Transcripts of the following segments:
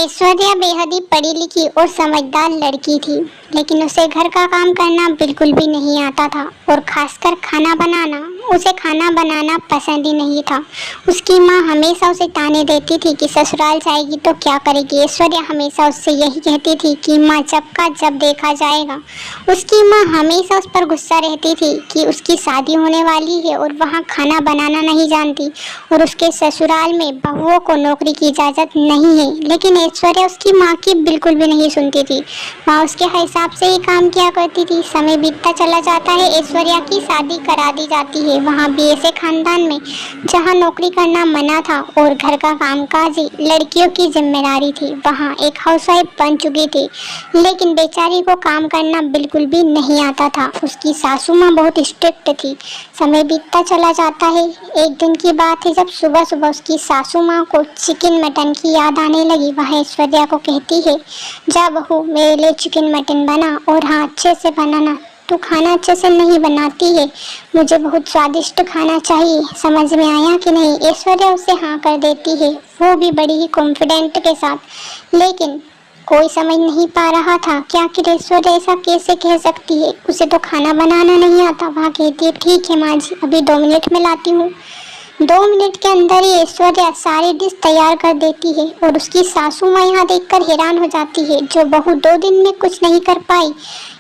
ऐश्वर्या बेहद ही पढ़ी लिखी और समझदार लड़की थी, लेकिन उसे घर का काम करना बिल्कुल भी नहीं आता था और खासकर खाना बनाना। उसे खाना बनाना पसंद ही नहीं था। उसकी माँ हमेशा उसे ताने देती थी कि ससुराल जाएगी तो क्या करेगी। ऐश्वर्या हमेशा उससे यही कहती थी कि माँ जब का जब देखा जाएगा। उसकी माँ हमेशा उस पर गुस्सा रहती थी कि उसकी शादी होने वाली है और वहाँ खाना बनाना नहीं जानती और उसके ससुराल में बहुओं को नौकरी की इजाज़त नहीं है। लेकिन ऐश्वर्या उसकी माँ की बिल्कुल भी नहीं सुनती थी। माँ उसके हिसाब से ही काम किया करती थी। समय बीतता चला जाता है, ऐश्वर्या की शादी करा दी जाती है वहाँ भी ऐसे खानदान में जहाँ नौकरी करना मना था और घर का कामकाज ही लड़कियों की जिम्मेदारी थी। वहाँ एक हाउसवाइफ बन चुकी थी, लेकिन बेचारी को काम करना बिल्कुल भी नहीं आता था। उसकी सासू माँ बहुत स्ट्रिक्ट थी। समय बीतता चला जाता है। एक दिन की बात है जब सुबह सुबह उसकी सासू माँ को चिकन मटन की याद आने लगी। वह ऐश्वर्या को कहती है, जा बहू मेरे लिए चिकन मटन बना, और हाँ अच्छे से बनाना, तू खाना अच्छे से नहीं बनाती है, मुझे बहुत स्वादिष्ट खाना चाहिए, समझ में आया कि नहीं। ऐश्वर्या उसे हाँ कर देती है, वो भी बड़ी ही कॉन्फिडेंट के साथ। लेकिन कोई समझ नहीं पा रहा था कि आखिर ऐश्वर्या ऐसा कैसे कह सकती है, उसे तो खाना बनाना नहीं आता। वह कहती है, ठीक है माँ जी, अभी 2 मिनट में लाती हूँ। 2 मिनट के अंदर ही ऐश्वर्या सारी डिश तैयार कर देती है और उसकी सासू माँ यहाँ देखकर हैरान हो जाती है। जो बहू 2 दिन में कुछ नहीं कर पाई,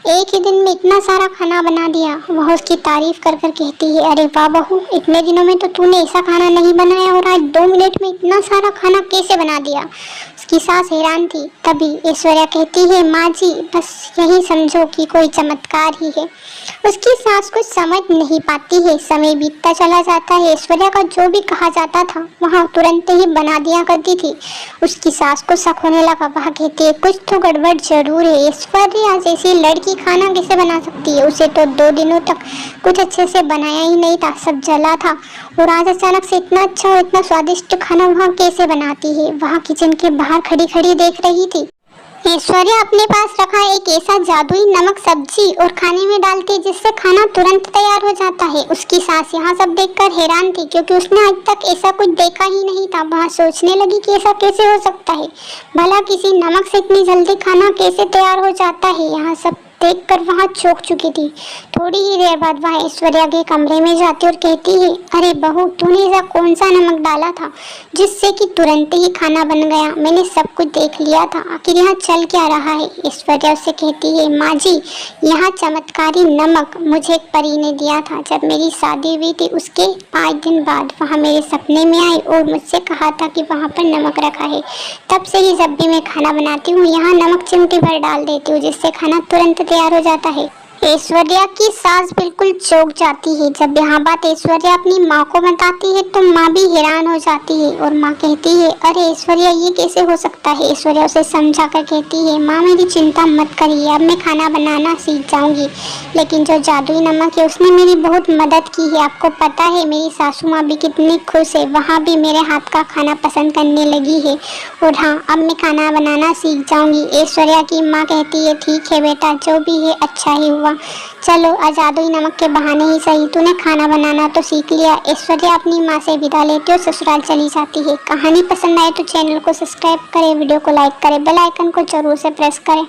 एक ही दिन में इतना सारा खाना बना दिया। वह उसकी तारीफ कर कर कहती है, अरे वाह बहू, इतने दिनों में तो तूने ऐसा खाना नहीं बनाया और आज 2 मिनट में इतना सारा खाना कैसे बना दिया। उसकी सास हैरान थी। तभी ऐश्वर्या कहती है, माँ जी बस यही समझो कि कोई चमत्कार ही है। उसकी सास कुछ समझ नहीं पाती है। समय बीतता चला जाता है। ऐश्वर्या का जो भी कहा जाता था वहाँ तुरंत ही बना दिया करती थी। उसकी सास को शक होने लगा। वह कहती है, कुछ तो गड़बड़ जरूर है। ऐश्वर्या जैसी लड़की खाना कैसे बना सकती है, उसे तो 2 दिनों तक कुछ अच्छे से बनाया ही नहीं था, सब जला था, और आज अचानक से इतना अच्छा और इतना स्वादिष्ट खाना वहाँ कैसे बनाती है। वहाँ किचन के बाहर खड़ी खड़ी देख रही थी। ऐश्वर्या अपने पास रखा एक ऐसा जादुई नमक सब्जी और खाने में डालती है जिससे खाना तुरंत तैयार हो जाता है। उसकी सास यहाँ सब देखकर हैरान थी, क्योंकि उसने आज तक ऐसा कुछ देखा ही नहीं था। वह सोचने लगी कि ऐसा कैसे हो सकता है, भला किसी नमक से इतनी जल्दी खाना कैसे तैयार हो जाता है। यहाँ सब देखकर वहाँ चौंक चुकी थी। थोड़ी ही देर बाद वह ऐश्वर्या के कमरे में जाती और कहती है, अरे बहू, तूने ऐसा कौन सा नमक डाला था जिससे कि तुरंत ही खाना बन गया। मैंने सब कुछ देख लिया था, आखिर यहाँ चल क्या रहा है। ऐश्वर्या उससे कहती है, माँ जी यहाँ चमत्कारी नमक मुझे एक परी ने दिया था। जब मेरी शादी हुई थी उसके 5 दिन बाद वहाँ मेरे सपने में आई और मुझसे कहा था कि वहाँ पर नमक रखा है। तब से ही जब भी मैं खाना बनाती हूँ यहाँ नमक चिमटी भर डाल देती हूँ, जिससे खाना तुरंत तैयार हो जाता है। ऐश्वर्या की सास बिल्कुल चौंक जाती है। जब यह बात ऐश्वर्या अपनी माँ को बताती है तो माँ भी हैरान हो जाती है और माँ कहती है, अरे ऐश्वर्या ये कैसे हो सकता है। ऐश्वर्या उसे समझा कर कहती है, माँ मेरी चिंता मत करिए, अब मैं खाना बनाना सीख जाऊंगी। लेकिन जो जादुई नमक है उसने मेरी बहुत मदद की है। आपको पता है मेरी सासू माँ भी कितनी खुश है, वहाँ भी मेरे हाथ का खाना पसंद करने लगी है, और हाँ अब मैं खाना बनाना सीख जाऊंगी। ऐश्वर्या की माँ कहती है, ठीक है बेटा, जो भी है अच्छा ही हुआ, चलो जादुई नमक के बहाने ही सही तूने खाना बनाना तो सीख लिया। ऐश्वर्या अपनी माँ से विदा लेती और ससुराल चली जाती है। कहानी पसंद आए तो चैनल को सब्सक्राइब करें, वीडियो को लाइक करें, बेल आइकन को जरूर से प्रेस करें।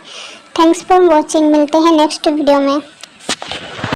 Thanks for watching. मिलते हैं नेक्स्ट वीडियो में।